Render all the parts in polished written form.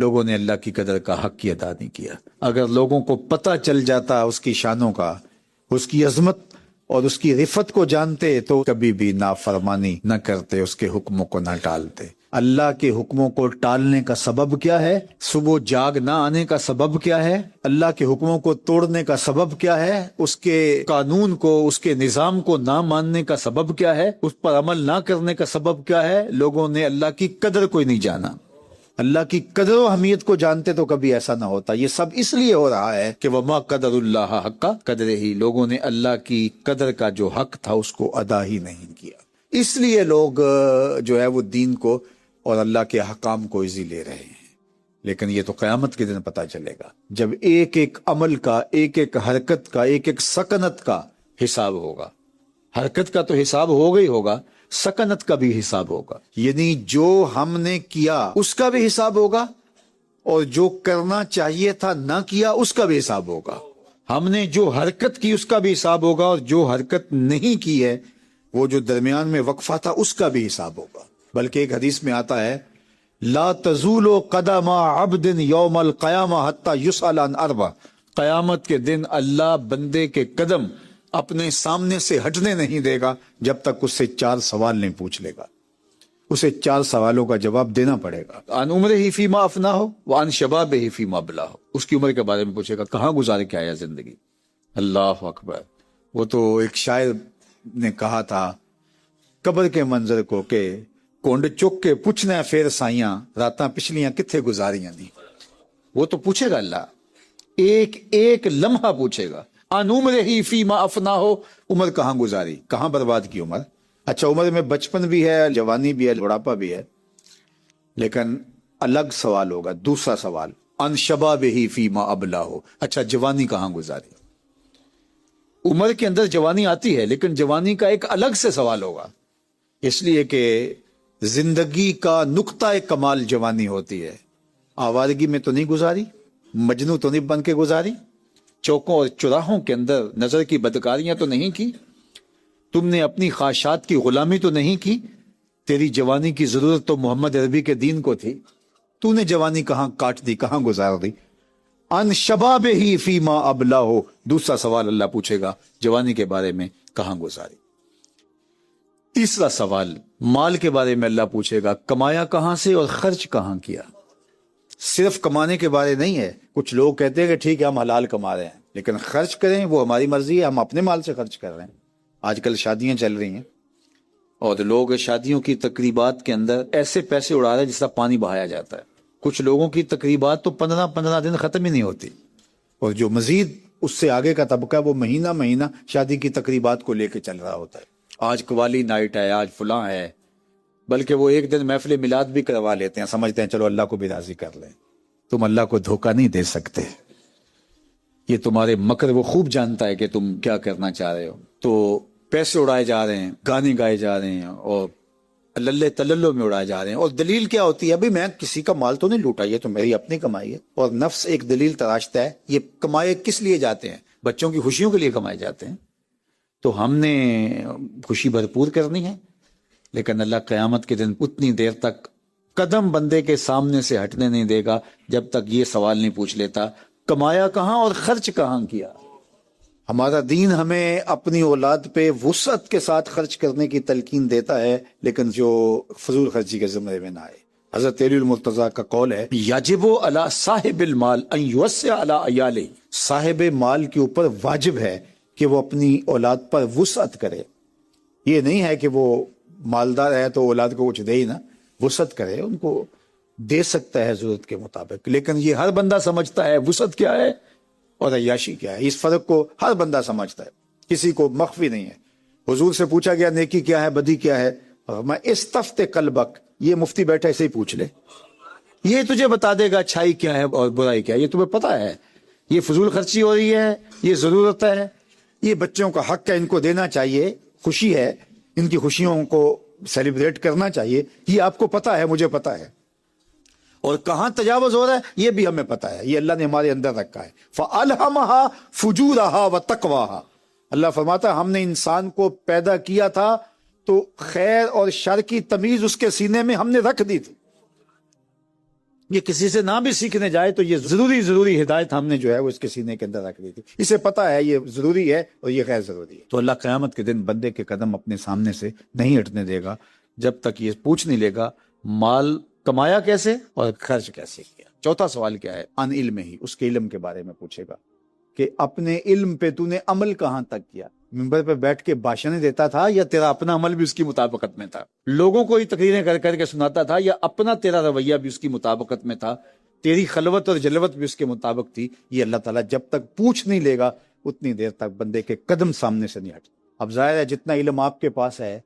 لوگوں نے اللہ کی قدر کا حق کی ادا نہیں کیا۔ اگر لوگوں کو پتہ چل جاتا اس کی شانوں کا، اس کی عظمت اور اس کی رفت کو جانتے تو کبھی بھی نافرمانی نہ کرتے، اس کے حکموں کو نہ ٹالتے۔ اللہ کے حکموں کو ٹالنے کا سبب کیا ہے؟ صبح جاگ نہ آنے کا سبب کیا ہے؟ اللہ کے حکموں کو توڑنے کا سبب کیا ہے؟ اس کے قانون کو، اس کے نظام کو نہ ماننے کا سبب کیا ہے؟ اس پر عمل نہ کرنے کا سبب کیا ہے؟ لوگوں نے اللہ کی قدر کو ہی نہیں جانا۔ اللہ کی قدر و اہمیت کو جانتے تو کبھی ایسا نہ ہوتا۔ یہ سب اس لیے ہو رہا ہے کہ وما قدر اللہ حق قدرہ، لوگوں نے اللہ کی قدر کا جو حق تھا اس کو ادا ہی نہیں کیا۔ اس لیے لوگ جو ہے وہ دین کو اور اللہ کے احکام کو ایزی لے رہے ہیں۔ لیکن یہ تو قیامت کے دن پتہ چلے گا، جب ایک ایک عمل کا، ایک ایک حرکت کا، ایک ایک سکنت کا حساب ہوگا۔ حرکت کا تو حساب ہوگا ہی ہوگا، سکنت کا بھی حساب ہوگا، یعنی جو ہم نے کیا اس کا بھی حساب ہوگا، اور جو کرنا چاہیے تھا نہ کیا اس کا بھی حساب ہوگا۔ ہم نے جو حرکت کی اس کا بھی حساب ہوگا، اور جو حرکت نہیں کی ہے، وہ جو درمیان میں وقفہ تھا اس کا بھی حساب ہوگا۔ بلکہ ایک حدیث میں آتا ہے لا تزول قدم عبد یوم القیامہ حتی یسأل عن اربع، قیامت کے دن اللہ بندے کے قدم اپنے سامنے سے ہٹنے نہیں دے گا جب تک اس سے 4 سوال نہیں پوچھ لے گا۔ اسے 4 سوالوں کا جواب دینا پڑے گا۔ عن عمرہ فیما افناہ وعن شبابہ فیما ابلاہ، اس کی عمر کے بارے میں پوچھے گا، کہاں گزارے کے آیا زندگی۔ اللہ اکبر۔ وہ تو ایک شاعر نے کہا تھا قبر کے منظر کو کہ کونڈ چک کے پوچھنا پھر سائیاں راتاں پچھلیاں کتھے گزاریاں نہیں۔ وہ تو پوچھے گا اللہ، ایک ایک لمحہ پوچھے گا۔ ان عمرہ فیما افناہ، عمر کہاں گزاری، کہاں برباد کی عمر۔ اچھا عمر میں بچپن بھی ہے، جوانی بھی ہے، بڑھاپا بھی ہے، لیکن الگ سوال ہوگا۔ دوسرا سوال ان شبابہ فیما ابلاہ، اچھا جوانی کہاں گزاری۔ عمر کے اندر جوانی آتی ہے، لیکن جوانی کا ایک الگ سے سوال ہوگا، اس لیے کہ زندگی کا نقطہ کمال جوانی ہوتی ہے۔ آوارگی میں تو نہیں گزاری، مجنوں تو نہیں بن کے گزاری، چوکوں اور چراہوں کے اندر نظر کی بدکاریاں تو نہیں کی، تم نے اپنی خواہشات کی غلامی تو نہیں کی۔ تیری جوانی کی ضرورت تو محمد عربی کے دین کو تھی، تو نے جوانی کہاں کاٹ دی، کہاں گزار دی۔ ان شبابہ فیما ابلاہ، دوسرا سوال اللہ پوچھے گا جوانی کے بارے میں، کہاں گزاری۔ تیسرا سوال مال کے بارے میں اللہ پوچھے گا، کمایا کہاں سے اور خرچ کہاں کیا۔ صرف کمانے کے بارے نہیں ہے، کچھ لوگ کہتے ہیں کہ ٹھیک ہے ہم حلال کما رہے ہیں، لیکن خرچ کریں وہ ہماری مرضی ہے، ہم اپنے مال سے خرچ کر رہے ہیں۔ آج کل شادیاں چل رہی ہیں اور لوگ شادیوں کی تقریبات کے اندر ایسے پیسے اڑا رہے ہیں جس طرح پانی بہایا جاتا ہے۔ کچھ لوگوں کی تقریبات تو 15 دن ختم ہی نہیں ہوتی، اور جو مزید اس سے آگے کا طبقہ وہ مہینہ مہینہ شادی کی تقریبات کو لے کے چل رہا ہوتا ہے۔ آج قوالی نائٹ ہے، آج فلاں ہے، بلکہ وہ ایک دن محفل میلاد بھی کروا لیتے ہیں، سمجھتے ہیں چلو اللہ کو بھی راضی کر لیں۔ تم اللہ کو دھوکہ نہیں دے سکتے، یہ تمہارے مکر وہ خوب جانتا ہے کہ تم کیا کرنا چاہ رہے ہو۔ تو پیسے اڑائے جا رہے ہیں، گانے گائے جا رہے ہیں، اور اللہ تللو میں اڑائے جا رہے ہیں۔ اور دلیل کیا ہوتی ہے؟ ابھی میں کسی کا مال تو نہیں لوٹا، یہ تو میری اپنی کمائی ہے۔ اور نفس ایک دلیل تراشتا ہے، یہ کمائے کس لیے جاتے ہیں؟ بچوں کی خوشیوں کے لیے کمائے جاتے ہیں۔ تو ہم نے خوشی بھرپور کرنی ہے، لیکن اللہ قیامت کے دن اتنی دیر تک قدم بندے کے سامنے سے ہٹنے نہیں دے گا جب تک یہ سوال نہیں پوچھ لیتا کمایا کہاں اور خرچ کہاں کیا۔ ہمارا دین ہمیں اپنی اولاد پہ وسعت کے ساتھ خرچ کرنے کی تلقین دیتا ہے، لیکن جو فضول خرچی کے زمرے میں نہ آئے۔ حضرت علی المرتضیٰ کا قول ہے یجب علی صاحب المال ان یوسع علی عیالہ، صاحب مال کے اوپر واجب ہے کہ وہ اپنی اولاد پر وسعت کرے۔ یہ نہیں ہے کہ وہ مالدار ہے تو اولاد کو کچھ دے ہی نہ، وسعت کرے، ان کو دے سکتا ہے ضرورت کے مطابق۔ لیکن یہ ہر بندہ سمجھتا ہے وسعت کیا ہے اور عیاشی کیا ہے، اس فرق کو ہر بندہ سمجھتا ہے، کسی کو مخفی نہیں ہے۔ حضور سے پوچھا گیا نیکی کیا ہے، بدی کیا ہے، اور میں استفت قلبک، یہ مفتی بیٹھا ایسے ہی پوچھ لے، یہ تجھے بتا دے گا اچھائی کیا ہے اور برائی کیا ہے، یہ تمہیں پتا ہے۔ یہ فضول خرچی ہو رہی ہے، یہ ضرورت ہے، یہ بچوں کا حق ہے، ان کو دینا چاہیے، خوشی ہے، ان کی خوشیوں کو سیلیبریٹ کرنا چاہیے، یہ آپ کو پتا ہے، مجھے پتا ہے۔ اور کہاں تجاوز ہو رہا ہے یہ بھی ہمیں پتا ہے، یہ اللہ نے ہمارے اندر رکھا ہے۔ فَأَلْهَمَهَا فُجُورَهَا وَتَقْوَاهَا، اللہ فرماتا ہے ہم نے انسان کو پیدا کیا تھا تو خیر اور شر کی تمیز اس کے سینے میں ہم نے رکھ دی تھی۔ یہ کسی سے نہ بھی سیکھنے جائے تو یہ ضروری ہدایت ہم نے جو ہے وہ اس کے سینے کے اندر رکھ دی تھی. اسے پتا ہے یہ ضروری ہے اور یہ غیر ضروری ہے. تو اللہ قیامت کے دن بندے کے قدم اپنے سامنے سے نہیں ہٹنے دے گا جب تک یہ پوچھ نہیں لے گا مال کمایا کیسے اور خرچ کیسے کیا. چوتھا سوال کیا ہے؟ ان علم ہی، اس کے علم کے بارے میں پوچھے گا کہ اپنے علم پہ تو نے عمل کہاں تک کیا. ممبر پہ بیٹھ کے بھاشن دیتا تھا یا تیرا اپنا عمل بھی اس کی مطابقت میں تھا؟ لوگوں کو ہی تقریریں کر کر کے سناتا تھا یا اپنا تیرا رویہ بھی اس کی مطابقت میں تھا؟ تیری خلوت اور جلوت بھی اس کے مطابق تھی؟ یہ اللہ تعالیٰ جب تک پوچھ نہیں لے گا اتنی دیر تک بندے کے قدم سامنے سے نہیں ہٹ. اب ظاہر ہے جتنا علم آپ کے پاس ہے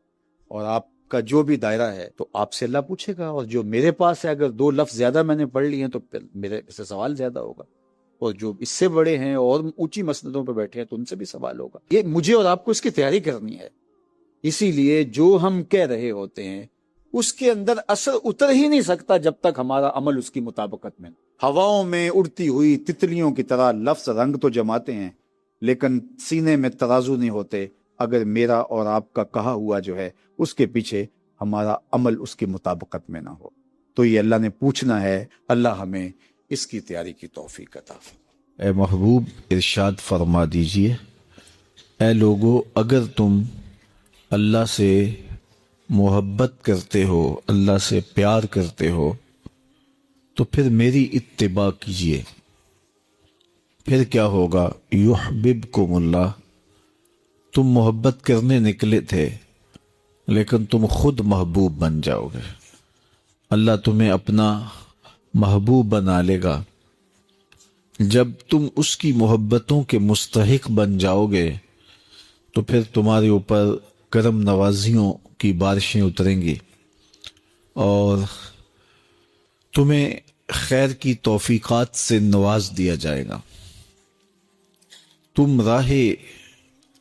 اور آپ کا جو بھی دائرہ ہے تو آپ سے اللہ پوچھے گا، اور جو میرے پاس ہے اگر 2 لفظ زیادہ میں نے پڑھ لیے ہیں تو پھر میرے سے سوال زیادہ ہوگا، اور جو اس سے بڑے ہیں اور اونچی مسندوں پہ بیٹھے ہیں تو ان سے بھی سوال ہوگا. یہ مجھے اور آپ کو اس کی تیاری کرنی ہے. اسی لیے جو ہم کہہ رہے ہوتے ہیں اس کے اندر اثر اتر ہی نہیں سکتا جب تک ہمارا عمل اس کی مطابقت میں. ہواؤں میں اڑتی ہوئی تتلیوں کی طرح لفظ رنگ تو جماتے ہیں لیکن سینے میں ترازو نہیں ہوتے اگر میرا اور آپ کا کہا ہوا جو ہے اس کے پیچھے ہمارا عمل اس کی مطابقت میں نہ ہو. تو یہ اللہ نے پوچھنا ہے. اللہ ہمیں اس کی تیاری کی توفیق عطا فرمائے. اے محبوب ارشاد فرما دیجئے، اے لوگو اگر تم اللہ سے محبت کرتے ہو، اللہ سے پیار کرتے ہو تو پھر میری اتباع کیجئے. پھر کیا ہوگا؟ یحببکم اللہ. تم محبت کرنے نکلے تھے لیکن تم خود محبوب بن جاؤ گے. اللہ تمہیں اپنا محبوب بنا لے گا. جب تم اس کی محبتوں کے مستحق بن جاؤ گے تو پھر تمہارے اوپر کرم نوازیوں کی بارشیں اتریں گی اور تمہیں خیر کی توفیقات سے نواز دیا جائے گا. تم راہ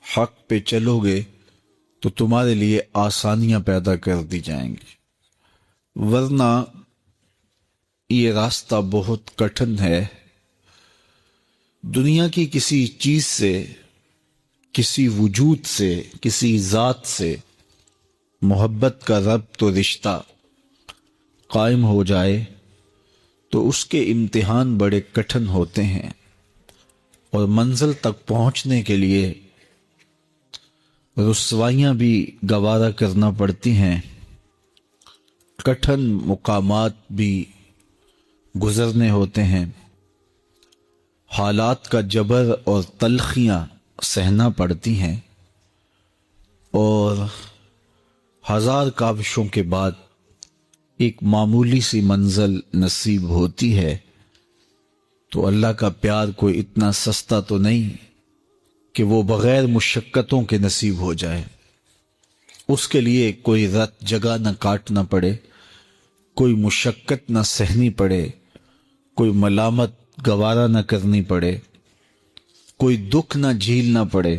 حق پہ چلو گے تو تمہارے لیے آسانیاں پیدا کر دی جائیں گی، ورنہ یہ راستہ بہت کٹھن ہے. دنیا کی کسی چیز سے، کسی وجود سے، کسی ذات سے محبت کا ربط و رشتہ قائم ہو جائے تو اس کے امتحان بڑے کٹھن ہوتے ہیں اور منزل تک پہنچنے کے لیے رسوائیاں بھی گوارا کرنا پڑتی ہیں، کٹھن مقامات بھی گزرنے ہوتے ہیں، حالات کا جبر اور تلخیاں سہنا پڑتی ہیں، اور 1000 کاوشوں کے بعد ایک معمولی سی منزل نصیب ہوتی ہے. تو اللہ کا پیار کوئی اتنا سستا تو نہیں کہ وہ بغیر مشقتوں کے نصیب ہو جائے. اس کے لیے کوئی رت جگہ نہ کاٹنا پڑے، کوئی مشقت نہ سہنی پڑے، کوئی ملامت گوارا نہ کرنی پڑے، کوئی دکھ نہ جھیلنا پڑے،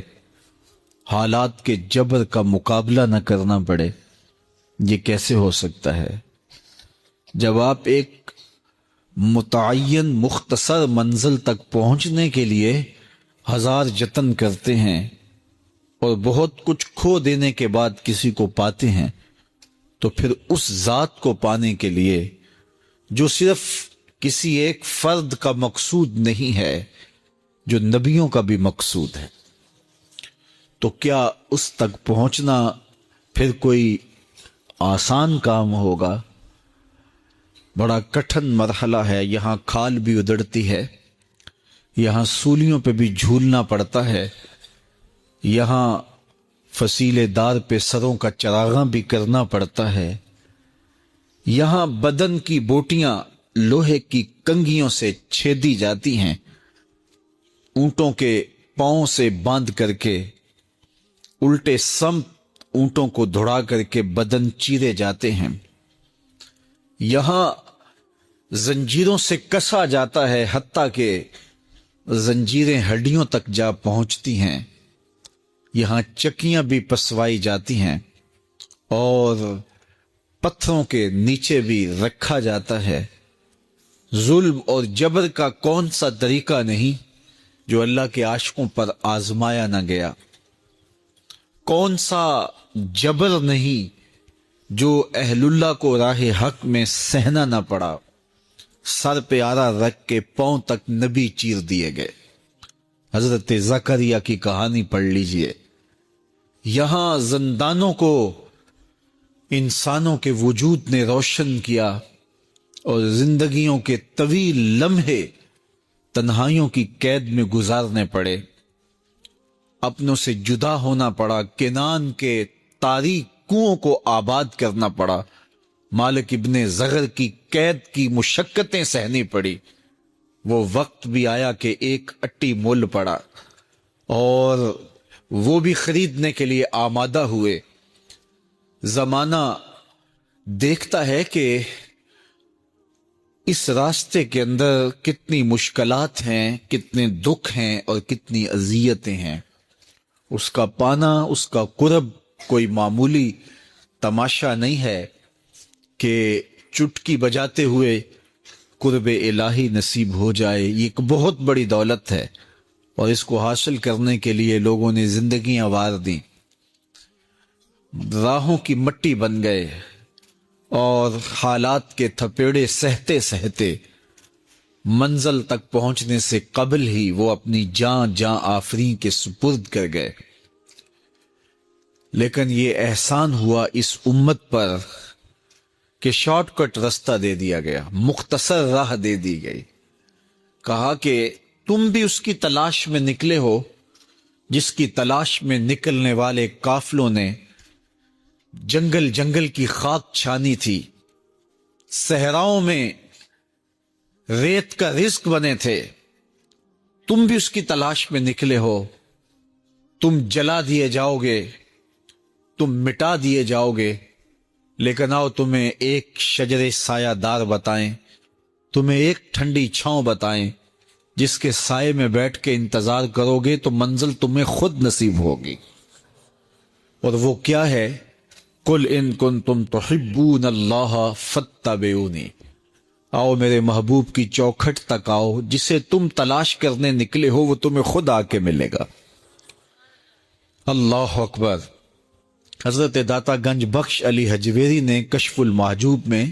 حالات کے جبر کا مقابلہ نہ کرنا پڑے. یہ کیسے ہو سکتا ہے جب آپ ایک متعین مختصر منزل تک پہنچنے کے لیے 1000 جتن کرتے ہیں اور بہت کچھ کھو دینے کے بعد کسی کو پاتے ہیں. تو پھر اس ذات کو پانے کے لیے جو صرف کسی ایک فرد کا مقصود نہیں ہے، جو نبیوں کا بھی مقصود ہے، تو کیا اس تک پہنچنا پھر کوئی آسان کام ہوگا؟ بڑا کٹھن مرحلہ ہے. یہاں کھال بھی ادڑتی ہے، یہاں سولیوں پہ بھی جھولنا پڑتا ہے، یہاں فصیلے دار پہ سروں کا چراغاں بھی کرنا پڑتا ہے، یہاں بدن کی بوٹیاں لوہے کی کنگھیوں سے چھیدی جاتی ہیں، اونٹوں کے پاؤں سے باندھ کر کے الٹے سمت اونٹوں کو دھڑا کر کے بدن چیرے جاتے ہیں، یہاں زنجیروں سے کسا جاتا ہے حتیٰ کہ زنجیریں ہڈیوں تک جا پہنچتی ہیں، یہاں چکیاں بھی پسوائی جاتی ہیں اور پتھروں کے نیچے بھی رکھا جاتا ہے. ظلم اور جبر کا کون سا طریقہ نہیں جو اللہ کے عاشقوں پر آزمایا نہ گیا؟ کون سا جبر نہیں جو اہل اللہ کو راہ حق میں سہنا نہ پڑا؟ سر پہ آرا رکھ کے پاؤں تک نبی چیر دیے گئے۔ حضرت زکریا کی کہانی پڑھ لیجئے۔ یہاں زندانوں کو انسانوں کے وجود نے روشن کیا اور زندگیوں کے طویل لمحے تنہائیوں کی قید میں گزارنے پڑے، اپنوں سے جدا ہونا پڑا، کنان کے تاریک کنووں کو آباد کرنا پڑا، مالک ابن زغر کی قید کی مشقتیں سہنی پڑی۔ وہ وقت بھی آیا کہ ایک اٹی مول پڑا اور وہ بھی خریدنے کے لیے آمادہ ہوئے۔ زمانہ دیکھتا ہے کہ اس راستے کے اندر کتنی مشکلات ہیں، کتنے دکھ ہیں اور کتنی اذیتیں ہیں۔ اس کا پانا، اس کا قرب کوئی معمولی تماشا نہیں ہے کہ چٹکی بجاتے ہوئے قرب الہی نصیب ہو جائے۔ یہ ایک بہت بڑی دولت ہے اور اس کو حاصل کرنے کے لیے لوگوں نے زندگیاں وار دیں، راہوں کی مٹی بن گئے اور حالات کے تھپیڑے سہتے سہتے منزل تک پہنچنے سے قبل ہی وہ اپنی جان آفرین کے سپرد کر گئے۔ لیکن یہ احسان ہوا اس امت پر کہ شارٹ کٹ راستہ دے دیا گیا، مختصر راہ دے دی گئی۔ کہا کہ تم بھی اس کی تلاش میں نکلے ہو جس کی تلاش میں نکلنے والے قافلوں نے جنگل جنگل کی خاک چھانی تھی، صحراؤں میں ریت کا رزق بنے تھے، تم بھی اس کی تلاش میں نکلے ہو۔ تم جلا دیے جاؤ گے، تم مٹا دیے جاؤ گے، لیکن آؤ تمہیں ایک شجر سایہ دار بتائیں، تمہیں ایک ٹھنڈی چھاؤں بتائیں جس کے سائے میں بیٹھ کے انتظار کرو گے تو منزل تمہیں خود نصیب ہوگی۔ اور وہ کیا ہے؟ قُلْ إِن كُنتُمْ تُحِبُّونَ اللَّهَ فَاتَّبِعُونِی، آؤ میرے محبوب کی چوکھٹ تک آؤ، جسے تم تلاش کرنے نکلے ہو وہ تمہیں خود آ کے ملے گا۔ اللہ اکبر۔ حضرت داتا گنج بخش علی حجویری نے کشف المحجوب میں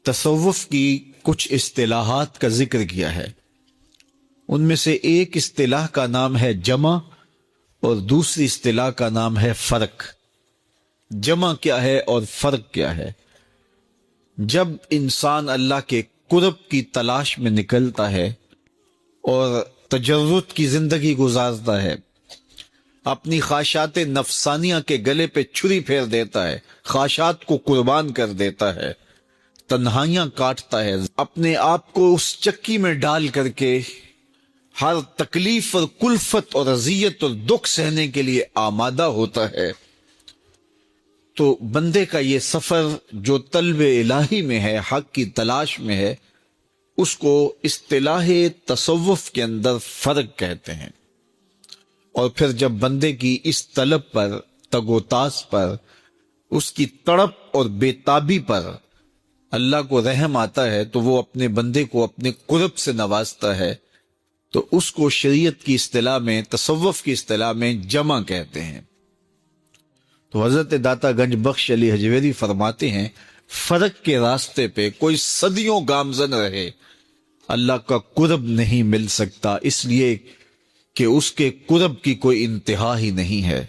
تصوف کی کچھ اصطلاحات کا ذکر کیا ہے۔ ان میں سے ایک اصطلاح کا نام ہے جمع اور دوسری اصطلاح کا نام ہے فرق۔ جمع کیا ہے اور فرق کیا ہے؟ جب انسان اللہ کے قرب کی تلاش میں نکلتا ہے اور تجرد کی زندگی گزارتا ہے، اپنی خواہشات نفسانیہ کے گلے پہ چھری پھیر دیتا ہے، خواہشات کو قربان کر دیتا ہے، تنہائیاں کاٹتا ہے، اپنے آپ کو اس چکی میں ڈال کر کے ہر تکلیف اور کلفت اور اذیت اور دکھ سہنے کے لیے آمادہ ہوتا ہے، تو بندے کا یہ سفر جو طلب الہی میں ہے، حق کی تلاش میں ہے، اس کو اصطلاح تصوف کے اندر فرق کہتے ہیں۔ اور پھر جب بندے کی اس طلب پر، تگ و تاز پر، اس کی تڑپ اور بے تابی پر اللہ کو رحم آتا ہے تو وہ اپنے بندے کو اپنے قرب سے نوازتا ہے، تو اس کو شریعت کی اصطلاح میں، تصوف کی اصطلاح میں جمع کہتے ہیں۔ تو حضرت داتا گنج بخش علی حجویری فرماتے ہیں، فرق کے راستے پہ کوئی صدیوں گامزن رہے، اللہ کا قرب نہیں مل سکتا، اس لیے کہ اس کے قرب کی کوئی انتہا ہی نہیں ہے،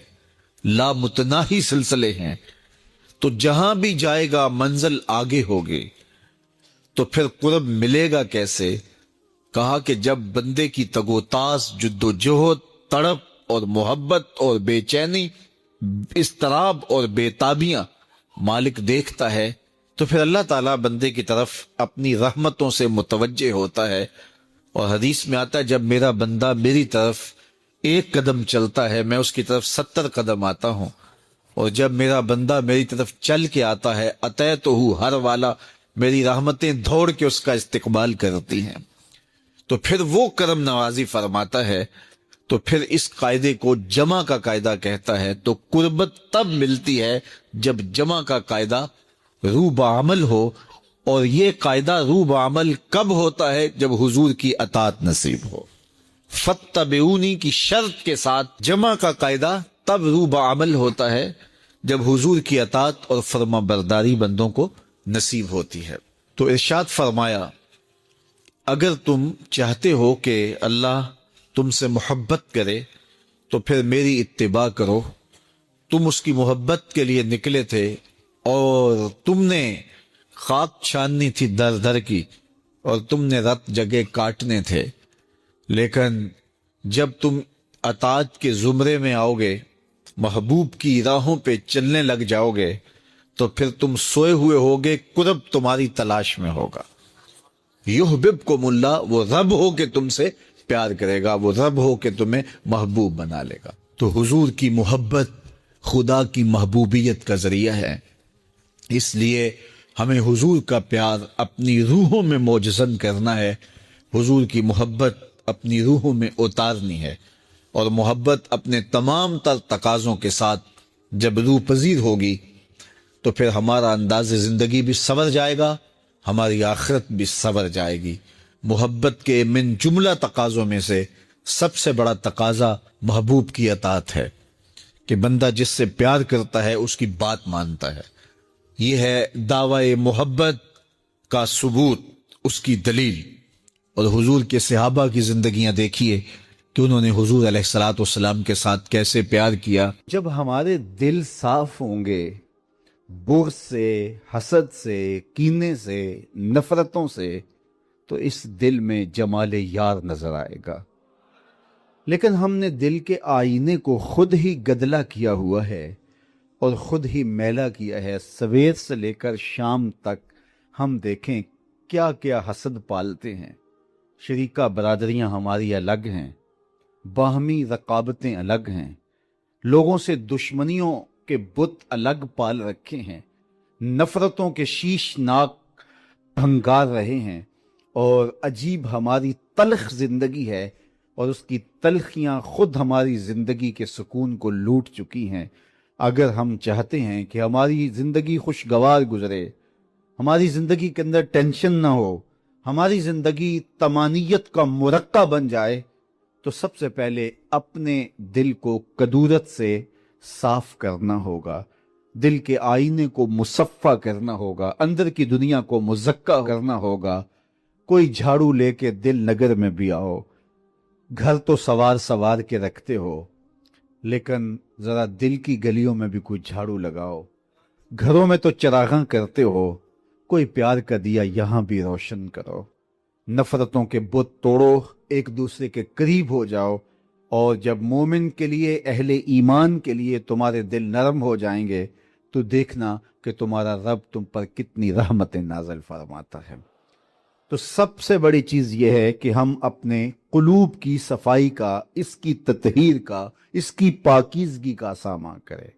لامتناہی سلسلے ہیں۔ تو جہاں بھی جائے گا منزل آگے ہوگی، تو پھر قرب ملے گا کیسے؟ کہا کہ جب بندے کی تگ و تاز، جد و جہد، تڑپ اور محبت اور بے چینی، اضطراب اور بے تابیاں مالک دیکھتا ہے تو پھر اللہ تعالیٰ بندے کی طرف اپنی رحمتوں سے متوجہ ہوتا ہے۔ اور حدیث میں آتا ہے جب میرا بندہ میری طرف ایک قدم چلتا ہے میں اس کی طرف 70 قدم آتا ہوں، اور جب میرا بندہ میری طرف چل کے آتا ہے اتیتہ ہر والا، میری رحمتیں دوڑ کے اس کا استقبال کرتی ہیں، تو پھر وہ کرم نوازی فرماتا ہے۔ تو پھر اس قاعدے کو جمع کا قاعدہ کہتا ہے۔ تو قربت تب ملتی ہے جب جمع کا قاعدہ رو بعمل ہو، اور یہ قاعدہ رو بعمل کب ہوتا ہے؟ جب حضور کی اطاعت نصیب ہو۔ فتبعونی کی شرط کے ساتھ جمع کا قاعدہ تب رو بعمل ہوتا ہے جب حضور کی اطاعت اور فرما برداری بندوں کو نصیب ہوتی ہے۔ تو ارشاد فرمایا اگر تم چاہتے ہو کہ اللہ تم سے محبت کرے تو پھر میری اتباع کرو. تم اس کی محبت کے لیے نکلے تھے اور تم نے خاک چھاننی تھی در در کی اور تم نے رت جگہ کاٹنے تھے، لیکن جب تم اطاعت کے زمرے میں آؤ گے، محبوب کی راہوں پہ چلنے لگ جاؤ گے، تو پھر تم سوئے ہوئے ہوگے، قرب تمہاری تلاش میں ہوگا. یحببکم اللہ، وہ رب ہو کہ تم سے پیار کرے گا، وہ رب ہو کہ تمہیں محبوب بنا لے گا. تو حضور کی محبت خدا کی محبوبیت کا ذریعہ ہے. اس لیے ہمیں حضور کا پیار اپنی روحوں میں موجزن کرنا ہے، حضور کی محبت اپنی روحوں میں اتارنی ہے، اور محبت اپنے تمام تر تقاضوں کے ساتھ جب روح پذیر ہوگی تو پھر ہمارا انداز زندگی بھی سنور جائے گا، ہماری آخرت بھی سنور جائے گی. محبت کے من جملہ تقاضوں میں سے سب سے بڑا تقاضا محبوب کی اطاعت ہے کہ بندہ جس سے پیار کرتا ہے اس کی بات مانتا ہے. یہ ہے دعوی محبت کا ثبوت، اس کی دلیل. اور حضور کے صحابہ کی زندگیاں دیکھیے کہ انہوں نے حضور علیہ الصلوۃ والسلام کے ساتھ کیسے پیار کیا. جب ہمارے دل صاف ہوں گے بغض سے، حسد سے، کینے سے، نفرتوں سے، تو اس دل میں جمال یار نظر آئے گا. لیکن ہم نے دل کے آئینے کو خود ہی گدلا کیا ہوا ہے اور خود ہی میلا کیا ہے. سویر سے لے کر شام تک ہم دیکھیں کیا کیا حسد پالتے ہیں. شریکہ برادریاں ہماری الگ ہیں، باہمی رقابتیں الگ ہیں، لوگوں سے دشمنیوں کے بت الگ پال رکھے ہیں، نفرتوں کے شیشناک ہنگار رہے ہیں، اور عجیب ہماری تلخ زندگی ہے، اور اس کی تلخیاں خود ہماری زندگی کے سکون کو لوٹ چکی ہیں. اگر ہم چاہتے ہیں کہ ہماری زندگی خوشگوار گزرے، ہماری زندگی کے اندر ٹینشن نہ ہو، ہماری زندگی طمانیت کا مرقع بن جائے، تو سب سے پہلے اپنے دل کو کدورت سے صاف کرنا ہوگا، دل کے آئینے کو مصفہ کرنا ہوگا، اندر کی دنیا کو مزکہ کرنا ہوگا. کوئی جھاڑو لے کے دل نگر میں بھی آؤ، گھر تو سوار کے رکھتے ہو، لیکن ذرا دل کی گلیوں میں بھی کوئی جھاڑو لگاؤ. گھروں میں تو چراغاں کرتے ہو، کوئی پیار کا دیا یہاں بھی روشن کرو. نفرتوں کے بت توڑو، ایک دوسرے کے قریب ہو جاؤ، اور جب مومن کے لیے، اہل ایمان کے لیے تمہارے دل نرم ہو جائیں گے تو دیکھنا کہ تمہارا رب تم پر کتنی رحمتیں نازل فرماتا ہے. تو سب سے بڑی چیز یہ ہے کہ ہم اپنے قلوب کی صفائی کا، اس کی تطہیر کا، اس کی پاکیزگی کا سامنا کریں،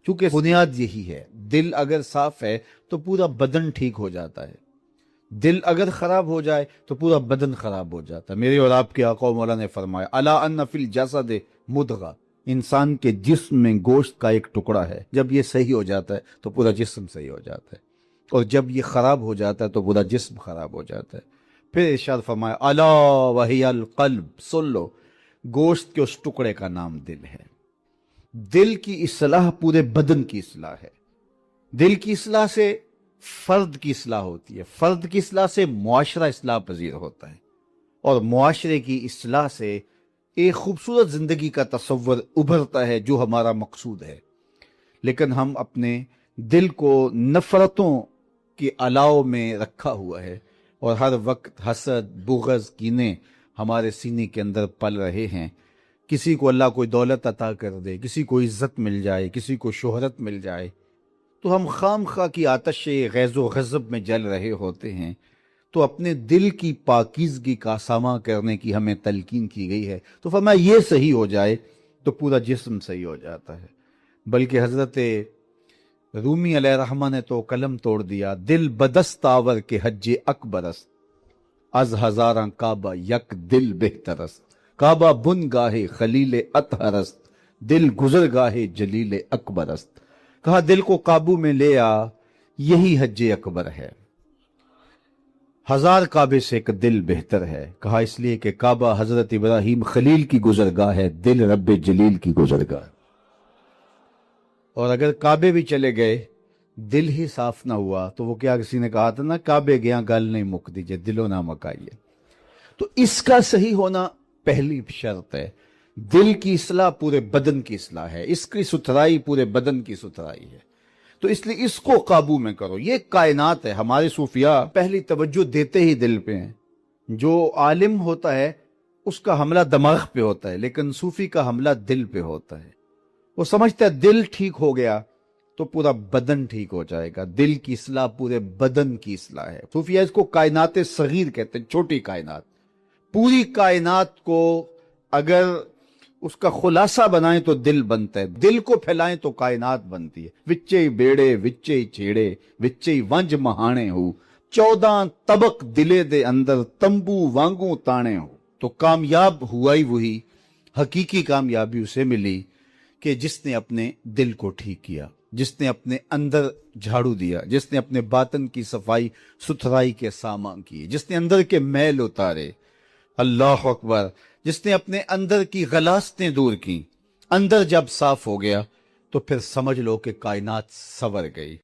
چونکہ بنیاد یہی ہے. دل اگر صاف ہے تو پورا بدن ٹھیک ہو جاتا ہے، دل اگر خراب ہو جائے تو پورا بدن خراب ہو جاتا ہے. میرے اور آپ کے آقا و مولا نے فرمایا الا ان فی الجسد مضغہ، انسان کے جسم میں گوشت کا ایک ٹکڑا ہے، جب یہ صحیح ہو جاتا ہے تو پورا جسم صحیح ہو جاتا ہے، اور جب یہ خراب ہو جاتا ہے تو پورا جسم خراب ہو جاتا ہے. پھر ارشاد فرمایا الا وہی القلب، سن لو، گوشت کے اس ٹکڑے کا نام دل ہے. دل کی اصلاح پورے بدن کی اصلاح ہے. دل کی اصلاح سے فرد کی اصلاح ہوتی ہے، فرد کی اصلاح سے معاشرہ اصلاح پذیر ہوتا ہے، اور معاشرے کی اصلاح سے ایک خوبصورت زندگی کا تصور ابھرتا ہے جو ہمارا مقصود ہے. لیکن ہم اپنے دل کو نفرتوں کے الاؤ میں رکھا ہوا ہے، اور ہر وقت حسد، بغض، کینے ہمارے سینے کے اندر پل رہے ہیں. کسی کو اللہ کوئی دولت عطا کر دے، کسی کو عزت مل جائے، کسی کو شہرت مل جائے، تو ہم خام خواہ کی آتش غیظ و غضب میں جل رہے ہوتے ہیں. تو اپنے دل کی پاکیزگی کا سامنا کرنے کی ہمیں تلقین کی گئی ہے. تو فرمایا یہ صحیح ہو جائے تو پورا جسم صحیح ہو جاتا ہے. بلکہ حضرت رومی علیہ الرحمہ نے تو قلم توڑ دیا، دل بدست آور کے حج اکبرست، از ہزاراں کعبہ یک دل بہترست، کعبہ بن گاہے خلیل اطہرست، دل گزر گاہے جلیل اکبرست. کہا دل کو قابو میں لے آ، یہی حج اکبر ہے، ہزار کعبے سے ایک دل بہتر ہے. کہا اس لیے کہ کعبہ حضرت ابراہیم خلیل کی گزرگاہ ہے، دل رب جلیل کی گزرگاہ. اور اگر کعبے بھی چلے گئے دل ہی صاف نہ ہوا تو وہ کیا کسی نے کہا تھا نا، کعبے گیا گل نہیں مک دیجئے دلو نہ مکائیے. تو اس کا صحیح ہونا پہلی شرط ہے. دل کی اصلاح پورے بدن کی اصلاح ہے، اس کی ستھرائی پورے بدن کی ستھرائی ہے. تو اس لیے اس کو قابو میں کرو. یہ کائنات ہے. ہمارے صوفیاء پہلی توجہ دیتے ہی دل پہ ہیں. جو عالم ہوتا ہے اس کا حملہ دماغ پہ ہوتا ہے، لیکن صوفی کا حملہ دل پہ ہوتا ہے. وہ سمجھتا ہے دل ٹھیک ہو گیا تو پورا بدن ٹھیک ہو جائے گا. دل کی اصلاح پورے بدن کی اصلاح ہے. صوفیاء اس کو کائنات صغیر کہتے ہیں، چھوٹی کائنات. پوری کائنات کو اگر اس کا خلاصہ بنائیں تو دل بنتا ہے، دل کو پھیلائیں تو کائنات بنتی ہے. وچے بیڑے وچے چھیڑے وچے ونج مہانے ہو، 14 طبق دلے دے اندر تمبو وانگوں تانے ہو. تو کامیاب ہوا ہی وہی، حقیقی کامیابی اسے ملی کہ جس نے اپنے دل کو ٹھیک کیا، جس نے اپنے اندر جھاڑو دیا، جس نے اپنے باطن کی صفائی ستھرائی کے سامان کیے، جس نے اندر کے میل اتارے. اللہ اکبر. جس نے اپنے اندر کی غلاستیں دور کی. اندر جب صاف ہو گیا تو پھر سمجھ لو کہ کائنات سنور گئی.